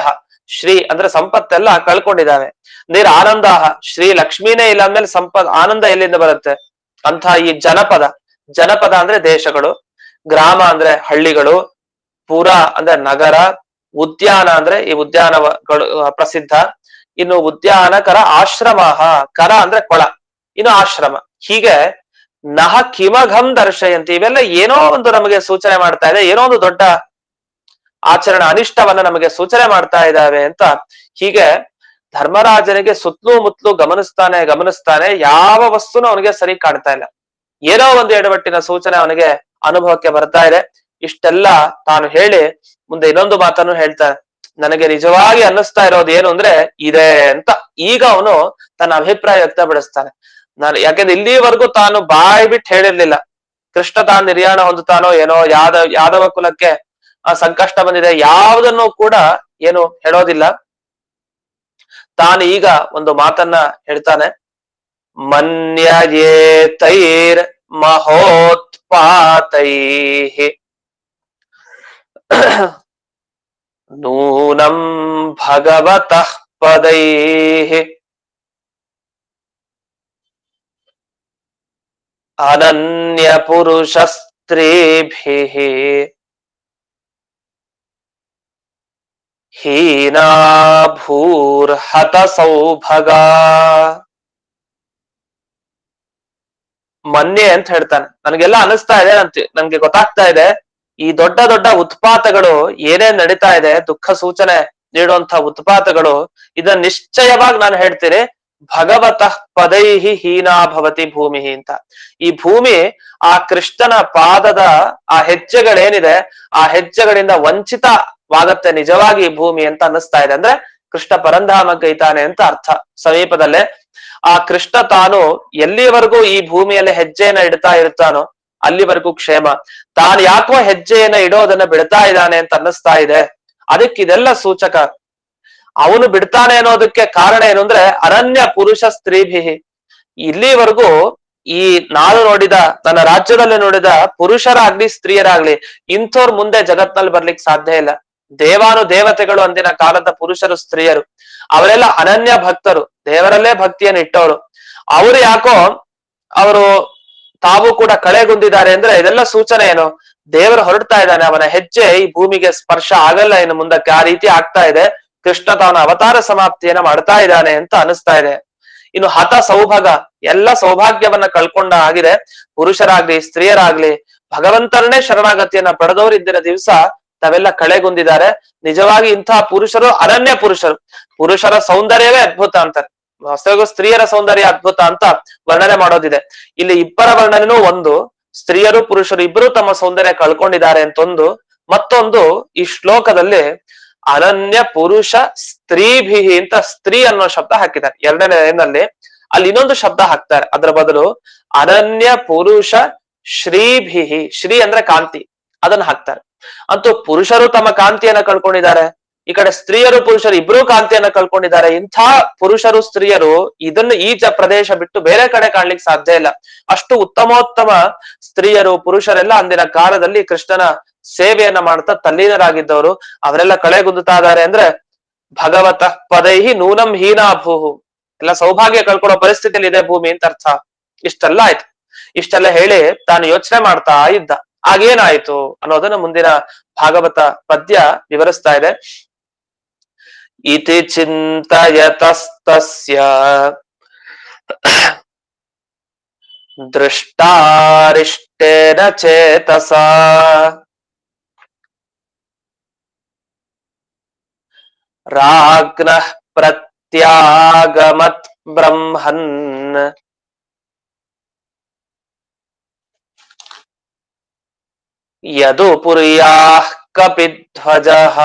ಶ್ರೀ ಅಂದ್ರೆ ಸಂಪತ್ತೆಲ್ಲ ಕಳ್ಕೊಂಡಿದ್ದಾವೆ. ಆನಂದ, ಶ್ರೀ ಲಕ್ಷ್ಮೀನೇ ಇಲ್ಲ ಅಂದ್ಮೇಲೆ ಆನಂದ ಎಲ್ಲಿಂದ ಬರುತ್ತೆ ಅಂತ. ಈ ಜನಪದ, ಜನಪದ ಅಂದ್ರೆ ದೇಶಗಳು, ಗ್ರಾಮ ಅಂದ್ರೆ ಹಳ್ಳಿಗಳು, ಪುರ ಅಂದ್ರೆ ನಗರ, ಉದ್ಯಾನ ಅಂದ್ರೆ ಈ ಉದ್ಯಾನಗಳು ಪ್ರಸಿದ್ಧ, ಇನ್ನು ಉದ್ಯಾನಕರ ಆಶ್ರಮ, ಕರ ಅಂದ್ರೆ ಕೊಳ, ಇನ್ನು ಆಶ್ರಮ. ಹೀಗೆ ನಹ ಕಿಮಘಂ ದರ್ಶಯಂತಿ, ಇವೆಲ್ಲ ಏನೋ ಒಂದು ನಮಗೆ ಸೂಚನೆ ಮಾಡ್ತಾ ಇದೆ, ಏನೋ ಒಂದು ದೊಡ್ಡ ಆಚರಣೆ ಅನಿಷ್ಟವನ್ನ ನಮಗೆ ಸೂಚನೆ ಮಾಡ್ತಾ ಇದ್ದಾವೆ ಅಂತ. ಹೀಗೆ ಧರ್ಮರಾಜನಿಗೆ ಸುತ್ತಲೂ ಮುತ್ತಲೂ ಗಮನಿಸ್ತಾನೆ, ಯಾವ ವಸ್ತುನು ಅವನಿಗೆ ಸರಿ ಕಾಣ್ತಾ ಇಲ್ಲ. ಏನೋ ಒಂದು ಎಡವಟ್ಟಿನ ಸೂಚನೆ ಅವನಿಗೆ ಅನುಭವಕ್ಕೆ ಬರ್ತಾ ಇದೆ. ಇಷ್ಟೆಲ್ಲ ತಾನು ಹೇಳಿ ಮುಂದೆ ಇನ್ನೊಂದು ಮಾತನ್ನು ಹೇಳ್ತಾನೆ. ನನಗೆ ನಿಜವಾಗಿ ಅನ್ನಿಸ್ತಾ ಇರೋದು ಏನು ಅಂದ್ರೆ ಇದೆ ಅಂತ. ಈಗ ಅವನು ತನ್ನ ಅಭಿಪ್ರಾಯ ವ್ಯಕ್ತಪಡಿಸ್ತಾನೆ. ಯಾಕೆಂದ್ರೆ ಇಲ್ಲಿವರೆಗೂ ತಾನು ಬಾಯಿ ಬಿಟ್ಟು ಹೇಳಿರ್ಲಿಲ್ಲ. ಕೃಷ್ಣ ತಾನು ನಿರ್ಯಾಣ ಹೊಂದುತ್ತಾನೋ ಏನೋ, ಯಾದವ ಕುಲಕ್ಕೆ ಸಂಕಷ್ಟ ಬಂದಿದೆ, ಯಾವುದನ್ನು ಕೂಡ ಏನು ಹೇಳೋದಿಲ್ಲ. ತಾನು ಈಗ ಒಂದು ಮಾತನ್ನ ಹೇಳ್ತಾನೆ. ಮನ್ಯಯೇತೈರ್ ಮಹೋತ್ಪಾತೈಃ ನೂನಂ ಭಗವತಃ ಪದೈಃ ಅನನ್ಯ ಪುರುಷ ಸ್ತ್ರೀಭಿಃ ಹೀನಾ ಭೂರ್ಹತ ಸೌಭಗ. ಮೊನ್ನೆ ಅಂತ ಹೇಳ್ತಾನೆ, ನನಗೆಲ್ಲ ಅನಿಸ್ತಾ ಇದೆ, ನನ್ಗೆ ಗೊತ್ತಾಗ್ತಾ ಇದೆ, ಈ ದೊಡ್ಡ ದೊಡ್ಡ ಉತ್ಪಾತಗಳು ಏನೇನ್ ನಡೀತಾ ಇದೆ, ದುಃಖ ಸೂಚನೆ ನೀಡುವಂತಹ ಉತ್ಪಾತಗಳು, ಇದನ್ನ ನಿಶ್ಚಯವಾಗಿ ನಾನು ಹೇಳ್ತೀನಿ, ಭಗವತಃ ಪದೈಹಿ ಹೀನಾ ಭವತಿ ಭೂಮಿ ಅಂತ. ಈ ಭೂಮಿ ಆ ಕೃಷ್ಣನ ಪಾದದ ಆ ಹೆಜ್ಜೆಗಳೇನಿದೆ, ಆ ಹೆಜ್ಜೆಗಳಿಂದ ವಂಚಿತವಾಗತ್ತೆ ನಿಜವಾಗಿ ಈ ಭೂಮಿ ಅಂತ ಅನ್ನಿಸ್ತಾ ಇದೆ. ಅಂದ್ರೆ ಕೃಷ್ಣ ಪರಂಧಾಮಕ್ಕೈತಾನೆ ಅಂತ ಅರ್ಥ. ಸಮೀಪದಲ್ಲೇ ಆ ಕೃಷ್ಣ ತಾನು ಎಲ್ಲಿವರೆಗೂ ಈ ಭೂಮಿಯಲ್ಲಿ ಹೆಜ್ಜೆಯನ್ನ ಇಡ್ತಾ ಇರ್ತಾನೋ ಅಲ್ಲಿವರೆಗೂ ಕ್ಷೇಮ. ತಾನು ಯಾಕೋ ಹೆಜ್ಜೆಯನ್ನ ಇಡೋದನ್ನ ಬಿಡ್ತಾ ಇದ್ದಾನೆ ಅಂತ ಅನ್ನಿಸ್ತಾ ಇದೆ. ಅದಕ್ಕೆ ಇದೆಲ್ಲ ಸೂಚಕ. ಅವನು ಬಿಡ್ತಾನೆ ಅನ್ನೋದಕ್ಕೆ ಕಾರಣ ಏನು ಅಂದ್ರೆ ಅನನ್ಯ ಪುರುಷ ಸ್ತ್ರೀಭಿ. ಇಲ್ಲಿವರೆಗೂ ಈ ನಾನು ನೋಡಿದ, ನನ್ನ ರಾಜ್ಯದಲ್ಲಿ ನೋಡಿದ ಪುರುಷರಾಗ್ಲಿ ಸ್ತ್ರೀಯರಾಗ್ಲಿ ಇಂಥವ್ರ ಮುಂದೆ ಜಗತ್ನಲ್ಲಿ ಬರ್ಲಿಕ್ಕೆ ಸಾಧ್ಯ ಇಲ್ಲ. ದೇವಾನು ದೇವತೆಗಳು ಅಂದಿನ ಕಾಲದ ಪುರುಷರು ಸ್ತ್ರೀಯರು ಅವರೆಲ್ಲ ಅನನ್ಯ ಭಕ್ತರು, ದೇವರಲ್ಲೇ ಭಕ್ತಿಯನ್ನು ಇಟ್ಟವರು. ಅವರು ಯಾಕೋ ಅವರು ತಾವು ಕೂಡ ಕಳೆಗುಂದಿದ್ದಾರೆ ಅಂದ್ರೆ ಇದೆಲ್ಲ ಸೂಚನೆ ಏನು? ದೇವರು ಹೊರಡ್ತಾ ಇದ್ದಾನೆ, ಅವನ ಹೆಜ್ಜೆ ಈ ಭೂಮಿಗೆ ಸ್ಪರ್ಶ ಆಗಲ್ಲ ಇನ್ನು ಮುಂದಕ್ಕೆ, ಆ ರೀತಿ ಆಗ್ತಾ ಇದೆ. ಕೃಷ್ಣ ತಾನು ಅವತಾರ ಸಮಾಪ್ತಿಯನ್ನ ಮಾಡ್ತಾ ಇದ್ದಾನೆ ಅಂತ ಅನಿಸ್ತಾ ಇದೆ. ಇನ್ನು ಹತ ಸೌಭಾಗ, ಎಲ್ಲ ಸೌಭಾಗ್ಯವನ್ನ ಕಳ್ಕೊಂಡ ಆಗಿದೆ. ಪುರುಷರಾಗ್ಲಿ ಸ್ತ್ರೀಯರಾಗ್ಲಿ ಭಗವಂತರನ್ನೇ ಶರಣಾಗತಿಯನ್ನ ಪಡೆದವರು ಇಂದಿನ ದಿವಸ ತಾವೆಲ್ಲ ಕಳೆಗುಂದಿದ್ದಾರೆ. ನಿಜವಾಗಿ ಇಂತಹ ಪುರುಷರು ಅನನ್ಯ ಪುರುಷರು. ಪುರುಷರ ಸೌಂದರ್ಯವೇ ಅದ್ಭುತ ಅಂತಾರೆ, ಹೊಸಗೂ ಸ್ತ್ರೀಯರ ಸೌಂದರ್ಯ ಅದ್ಭುತ ಅಂತ ವರ್ಣನೆ ಮಾಡೋದಿದೆ. ಇಲ್ಲಿ ಇಬ್ಬರ ವರ್ಣನೆನೂ ಒಂದು, ಸ್ತ್ರೀಯರು ಪುರುಷರು ಇಬ್ಬರು ತಮ್ಮ ಸೌಂದರ್ಯ ಕಳ್ಕೊಂಡಿದ್ದಾರೆ ಅಂತ ಒಂದು. ಮತ್ತೊಂದು ಈ ಶ್ಲೋಕದಲ್ಲಿ ಅನನ್ಯ ಪುರುಷ ಸ್ತ್ರೀಭಿ ಅಂತ ಸ್ತ್ರೀ ಅನ್ನೋ ಶಬ್ದ ಹಾಕಿದ್ದಾರೆ ಎರಡನೇ ಲೈನಲ್ಲಿ. ಅಲ್ಲಿ ಇನ್ನೊಂದು ಶಬ್ದ ಹಾಕ್ತಾರೆ ಅದರ ಬದಲು, ಅನನ್ಯ ಪುರುಷ ಶ್ರೀಭಿಹಿ. ಶ್ರೀ ಅಂದ್ರೆ ಕಾಂತಿ, ಅದನ್ನ ಹಾಕ್ತಾರೆ. ಅಂತೂ ಪುರುಷರು ತಮ್ಮ ಕಾಂತಿಯನ್ನ ಕಳ್ಕೊಂಡಿದ್ದಾರೆ, ಈ ಕಡೆ ಸ್ತ್ರೀಯರು ಪುರುಷರು ಇಬ್ರು ಕಾಂತಿಯನ್ನ ಕಳ್ಕೊಂಡಿದ್ದಾರೆ. ಇಂಥ ಪುರುಷರು ಸ್ತ್ರೀಯರು ಇದನ್ನು ಈ ಪ್ರದೇಶ ಬಿಟ್ಟು ಬೇರೆ ಕಡೆ ಕಾಣ್ಲಿಕ್ಕೆ ಸಾಧ್ಯ ಇಲ್ಲ. ಅಷ್ಟು ಉತ್ತಮೋತ್ತಮ ಸ್ತ್ರೀಯರು ಪುರುಷರೆಲ್ಲ ಅಂದಿನ ಕಾಲದಲ್ಲಿ ಕೃಷ್ಣನ ಸೇವೆಯನ್ನ ಮಾಡ್ತಾ ತಲ್ಲೀನರಾಗಿದ್ದವರು ಅವರೆಲ್ಲ ಕಳೆಗುಂದುತ್ತಾ ಇದ್ದಾರೆ. ಅಂದ್ರೆ ಭಗವತಃ ಪದೈಹಿ ನೂನಂ ಹೀನಾಭೂಹು, ಎಲ್ಲ ಸೌಭಾಗ್ಯ ಕಳ್ಕೊಳ್ಳೋ ಪರಿಸ್ಥಿತಿಯಲ್ಲಿ ಇದೆ ಭೂಮಿ ಅಂತ ಅರ್ಥ. ಇಷ್ಟೆಲ್ಲ ಆಯ್ತು. ಇಷ್ಟೆಲ್ಲ ಹೇಳಿ ತಾನು ಯೋಚನೆ ಮಾಡ್ತಾ ಇದ್ದ. ಆಗೇನಾಯ್ತು ಅನ್ನೋದನ್ನ ಮುಂದಿನ ಭಾಗವತ ಪದ್ಯ ವಿವರಿಸ್ತಾ ಇದೆ. ಇತಿ ಚಿಂತಯತಸ್ತಸ್ಯ ದೃಷ್ಟಾರಿಷ್ಟೇನ ಚೇತಸ ರಾಗ್ನಃ ಪ್ರತ್ಯಾಗಮತ್ ಬ್ರಹ್ಮನ್ ಯದು ಪುರ್ಯಾಃ ಕಪಿಧ್ವಜಃ.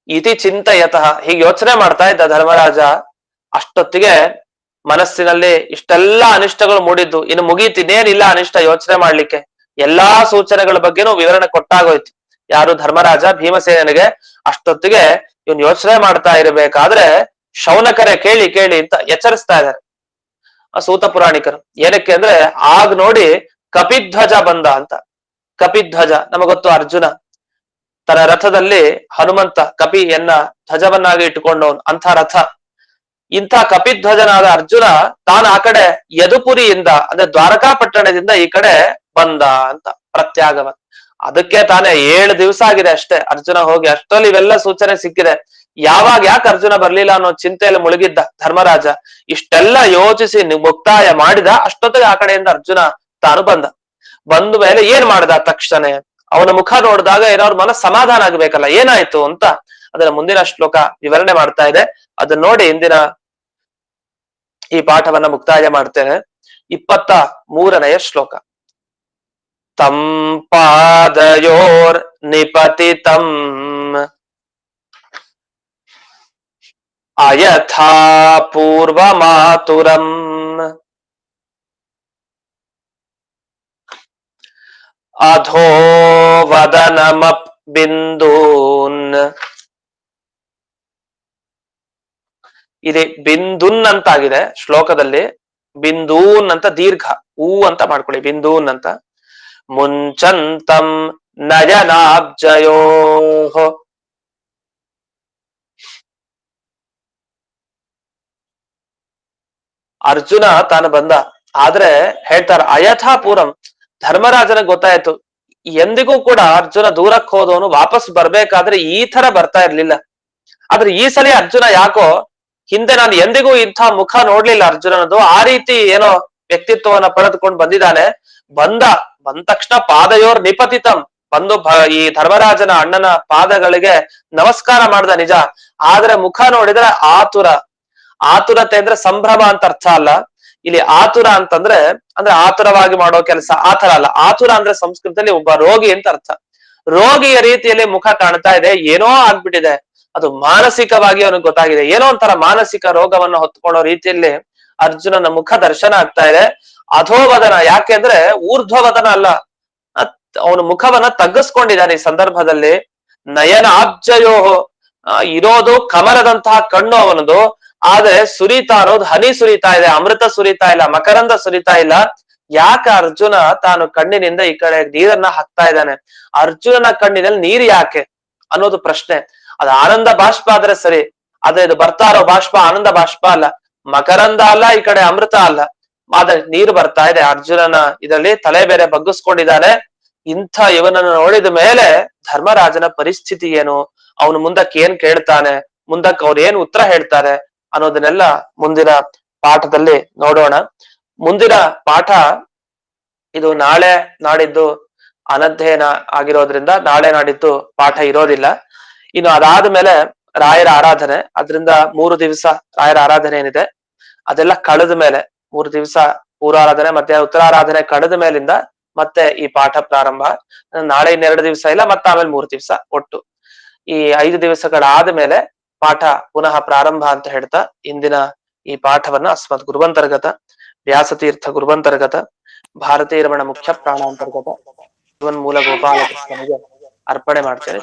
ಇತಿ ಚಿಂತಯತಃ, ಹೀಗೆ ಯೋಚನೆ ಮಾಡ್ತಾ ಇದ್ದ ಧರ್ಮರಾಜ. ಅಷ್ಟೊತ್ತಿಗೆ ಮನಸ್ಸಿನಲ್ಲಿ ಇಷ್ಟೆಲ್ಲ ಅನಿಷ್ಟಗಳು ಮೂಡಿದ್ದು. ಇನ್ನು ಮುಗೀತಿನೇನಿಲ್ಲ ಅನಿಷ್ಟ ಯೋಚನೆ ಮಾಡ್ಲಿಕ್ಕೆ. ಎಲ್ಲಾ ಸೂಚನೆಗಳ ಬಗ್ಗೆನೂ ವಿವರಣೆ ಕೊಟ್ಟಾಗೋಯ್ತು ಯಾರು? ಧರ್ಮರಾಜ ಭೀಮಸೇನಿಗೆ. ಅಷ್ಟೊತ್ತಿಗೆ ಇವನ್ ಯೋಚನೆ ಮಾಡ್ತಾ ಇರಬೇಕಾದ್ರೆ ಶೌನಕರೇ ಕೇಳಿ ಕೇಳಿ ಅಂತ ಎಚ್ಚರಿಸ್ತಾ ಇದ್ದಾರೆ ಸೂತ ಪುರಾಣಿಕರು. ಏನಕ್ಕೆ ಅಂದ್ರೆ ಆಗ ನೋಡಿ ಕಪಿಧ್ವಜ ಬಂದ ಅಂತ. ಕಪಿಧ್ವಜ ನಮಗೊತ್ತು, ಅರ್ಜುನ ತನ್ನ ರಥದಲ್ಲಿ ಹನುಮಂತ ಕಪಿಯನ್ನ ಧ್ವಜವನ್ನಾಗಿ ಇಟ್ಟುಕೊಂಡವನು, ಅಂಥ ರಥ. ಇಂಥ ಕಪಿಧ್ವಜನಾದ ಅರ್ಜುನ ತಾನು ಆ ಕಡೆ ಯದುಪುರಿಯಿಂದ ಅಂದ್ರೆ ದ್ವಾರಕಾಪಟ್ಟಣದಿಂದ ಈ ಕಡೆ ಬಂದ ಅಂತ. ಪ್ರತ್ಯಾಗಮ, ಅದಕ್ಕೆ ತಾನೇ 7 ದಿವಸ ಆಗಿದೆ ಅಷ್ಟೇ ಅರ್ಜುನ ಹೋಗಿ. ಅಷ್ಟರಲ್ಲಿ ಇವೆಲ್ಲ ಸೂಚನೆ ಸಿಕ್ಕಿದೆ. ಯಾಕೆ ಅರ್ಜುನ ಬರ್ಲಿಲ್ಲ ಅನ್ನೋ ಚಿಂತೆಯಲ್ಲಿ ಮುಳುಗಿದ್ದ ಧರ್ಮರಾಜ. ಇಷ್ಟೆಲ್ಲ ಯೋಚಿಸಿ ಮುಕ್ತಾಯ ಮಾಡಿದ ಅಷ್ಟೊತ್ತಿಗೆ ಆ ಕಡೆಯಿಂದ ಅರ್ಜುನ ತಾನು ಬಂದ ಮೇಲೆ ಏನ್ ಮಾಡ್ದ? ತಕ್ಷಣ ಅವನ ಮುಖ ನೋಡಿದಾಗ ಏನಾದ್ರು ಮನಸ್ಸು ಸಮಾಧಾನ ಆಗ್ಬೇಕಲ್ಲ, ಏನಾಯ್ತು ಅಂತ ಅದನ್ನ ಮುಂದಿನ ಶ್ಲೋಕ ವಿವರಣೆ ಮಾಡ್ತಾ ಇದೆ. ಅದನ್ನ ನೋಡಿ ಇಂದಿನ ಈ ಪಾಠವನ್ನ ಮುಕ್ತಾಯ ಮಾಡ್ತೇನೆ. 23ನೇ ಶ್ಲೋಕ. ತಂ ಪಾದಯೋರ್ ನಿಪತಿತಂ ಅಯಥಾ ಪೂರ್ವಮಾತುರಂ ಅಧೋ ವದನಮಪ್ ಬಿಂದೂನ್ ಇಲ್ಲಿ ಬಿಂದುನ್ ಅಂತ ಆಗಿದೆ ಶ್ಲೋಕದಲ್ಲಿ. ಬಿಂದೂನ್ ಅಂತ ದೀರ್ಘ ಊ ಅಂತ ಮಾಡ್ಕೊಳ್ಳಿ, ಬಿಂದೂನ್ ಅಂತ. ಮುಂಚಂತಂ ನಯನಾಬ್ಜಯೋ. ಅರ್ಜುನ ತಾನು ಬಂದ, ಆದ್ರೆ ಹೇಳ್ತಾರ ಅಯಥಾಪೂರಂ, ಧರ್ಮರಾಜನ ಗೊತ್ತಾಯ್ತು ಎಂದಿಗೂ ಕೂಡ ಅರ್ಜುನ ದೂರಕ್ಕೆ ಹೋದವನು ವಾಪಸ್ ಬರ್ಬೇಕಾದ್ರೆ ಈ ತರ ಬರ್ತಾ ಇರ್ಲಿಲ್ಲ. ಆದ್ರೆ ಈ ಸಲ ಅರ್ಜುನ ಯಾಕೋ, ಹಿಂದೆ ನಾನು ಎಂದಿಗೂ ಇಂಥ ಮುಖ ನೋಡ್ಲಿಲ್ಲ ಅರ್ಜುನನದು, ಆ ರೀತಿ ಏನೋ ವ್ಯಕ್ತಿತ್ವವನ್ನ ಪಡೆದುಕೊಂಡು ಬಂದಿದ್ದಾನೆ. ಬಂದ ತಕ್ಷಣ ಪಾದಯೋರ್ ನಿಪತಿತಂ, ಬಂದು ಈ ಧರ್ಮರಾಜನ ಅಣ್ಣನ ಪಾದಗಳಿಗೆ ನಮಸ್ಕಾರ ಮಾಡ್ದ ನಿಜ. ಆದ್ರೆ ಮುಖ ನೋಡಿದ್ರೆ ಆತುರತೆ ಅಂದ್ರೆ ಸಂಭ್ರಮ ಅಂತ ಅರ್ಥ ಅಲ್ಲ. ಇಲ್ಲಿ ಆತುರ ಅಂತಂದ್ರೆ ಅಂದ್ರೆ ಆತುರವಾಗಿ ಮಾಡೋ ಕೆಲಸ ಆತರ ಅಲ್ಲ. ಆತುರ ಅಂದ್ರೆ ಸಂಸ್ಕೃತದಲ್ಲಿ ಒಬ್ಬ ರೋಗಿ ಅಂತ ಅರ್ಥ. ರೋಗಿಯ ರೀತಿಯಲ್ಲಿ ಮುಖ ಕಾಣ್ತಾ ಇದೆ, ಏನೋ ಆಗ್ಬಿಟ್ಟಿದೆ, ಅದು ಮಾನಸಿಕವಾಗಿ ಅವನಿಗೆ ಗೊತ್ತಾಗಿದೆ. ಏನೋ ಒಂಥರ ಮಾನಸಿಕ ರೋಗವನ್ನ ಹೊತ್ಕೊಳ್ಳೋ ರೀತಿಯಲ್ಲಿ ಅರ್ಜುನನ ಮುಖ ದರ್ಶನ ಆಗ್ತಾ ಇದೆ. ಅಧೋವದನ, ಯಾಕೆಂದ್ರೆ ಊರ್ಧ್ವವದನ ಅಲ್ಲ, ಅವನ ಮುಖವನ್ನ ತಗ್ಗಿಸ್ಕೊಂಡಿದ್ದಾನೆ ಈ ಸಂದರ್ಭದಲ್ಲಿ. ನಯನ ಆಬ್ಜಯೋಹೋ, ಇರೋದು ಕಮಲದಂತಹ ಕಣ್ಣು ಅವನದು, ಆದ್ರೆ ಸುರಿತಾ ಇರೋದು ಹನಿ ಸುರಿತಾ ಇದೆ, ಅಮೃತ ಸುರಿತಾ ಇಲ್ಲ, ಮಕರಂದ ಸುರಿತಾ ಇಲ್ಲ. ಯಾಕೆ ಅರ್ಜುನ ತಾನು ಕಣ್ಣಿನಿಂದ ಈ ಕಡೆ ನೀರನ್ನ ಹಾಕ್ತಾ ಇದ್ದಾನೆ? ಅರ್ಜುನನ ಕಣ್ಣಿನಲ್ಲಿ ನೀರು ಯಾಕೆ ಅನ್ನೋದು ಪ್ರಶ್ನೆ. ಅದು ಆನಂದ ಬಾಷ್ಪ ಆದ್ರೆ ಸರಿ, ಆದ್ರೆ ಇದು ಬರ್ತಾ ಇರೋ ಬಾಷ್ಪ ಆನಂದ ಬಾಷ್ಪ ಅಲ್ಲ, ಮಕರಂದ ಅಲ್ಲ, ಈ ಕಡೆ ಅಮೃತ ಅಲ್ಲ, ಆದ್ರೆ ನೀರು ಬರ್ತಾ ಇದೆ. ಅರ್ಜುನನ ಇದರಲ್ಲಿ ತಲೆ ಬೇರೆ ಬಗ್ಗಿಸ್ಕೊಂಡಿದ್ದಾನೆ. ಇಂಥ ಇವನನ್ನು ನೋಡಿದ ಮೇಲೆ ಧರ್ಮರಾಜನ ಪರಿಸ್ಥಿತಿ ಏನು, ಅವನು ಮುಂದಕ್ಕೆ ಏನ್ ಕೇಳ್ತಾನೆ, ಮುಂದಕ್ಕೆ ಅವ್ರು ಏನ್ ಉತ್ತರ ಹೇಳ್ತಾರೆ ಅನ್ನೋದನ್ನೆಲ್ಲ ಮುಂದಿನ ಪಾಠದಲ್ಲಿ ನೋಡೋಣ. ಮುಂದಿನ ಪಾಠ ಇದು ನಾಳೆ ನಾಡಿದ್ದು ಅನಧ್ಯಯನ ಆಗಿರೋದ್ರಿಂದ ನಾಳೆ ನಾಡಿದ್ದು ಪಾಠ ಇರೋದಿಲ್ಲ. ಇನ್ನು ಅದಾದ್ಮೇಲೆ ರಾಯರ ಆರಾಧನೆ, ಅದರಿಂದ 3 ದಿವಸ ರಾಯರ ಆರಾಧನೆ ಏನಿದೆ ಅದೆಲ್ಲ ಕಳೆದ ಮೇಲೆ 3 ದಿವಸ ಪೂರ್ವಾರಾಧನೆ ಮತ್ತೆ ಉತ್ತರಾರಾಧನೆ ಕಳೆದ ಮೇಲಿಂದ ಮತ್ತೆ ಈ ಪಾಠ ಪ್ರಾರಂಭ. ನಾಳೆ 2 ದಿವಸ ಇಲ್ಲ, ಮತ್ತೆ ಆಮೇಲೆ 3 ದಿವಸ, ಒಟ್ಟು ಈ 5 ದಿವಸಗಳಾದ ಮೇಲೆ ಪಾಠ ಪುನಃ ಪ್ರಾರಂಭ ಅಂತ ಹೇಳ್ತಾ ಇಂದಿನ ಈ ಪಾಠವನ್ನ ಅಸ್ಮತ್ ಗುರುವಂತರ್ಗತ ವ್ಯಾಸತೀರ್ಥ ಗುರುವಂತರ್ಗತ ಭಾರತೀಯ ರಮಣ ಮುಖ್ಯ ಪ್ರಾಣಾಂತರ್ಗತ ಮೂಲ ಗೋಪಾಲಕೃಷ್ಣನಿಗೆ ಅರ್ಪಣೆ ಮಾಡ್ತೇನೆ.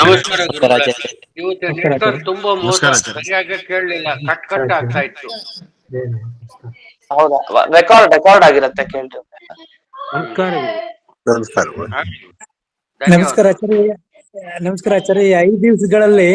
ನಮಸ್ಕಾರ ಗುರುಗಳೇ. ಇವತ್ತು ನೆಟ್ವರ್ಕ್ ತುಂಬಾ ಮೋಸ, ಸರಿಯಾಗಿ ಕೇಳಲಿಲ್ಲ, ಕಟ್ ಆಗ್ತಾ ಇತ್ತು. ಹೌದಾ, ರೆಕಾರ್ಡ್ ಆಗಿರುತ್ತೆ, ಕೇಳ್ರಿ. ನಮಸ್ಕಾರ ಆಚಾರ್ಯ. ನಮಸ್ಕಾರ ಆಚಾರ್ಯ. 5 ದಿವಸಗಳಲ್ಲಿ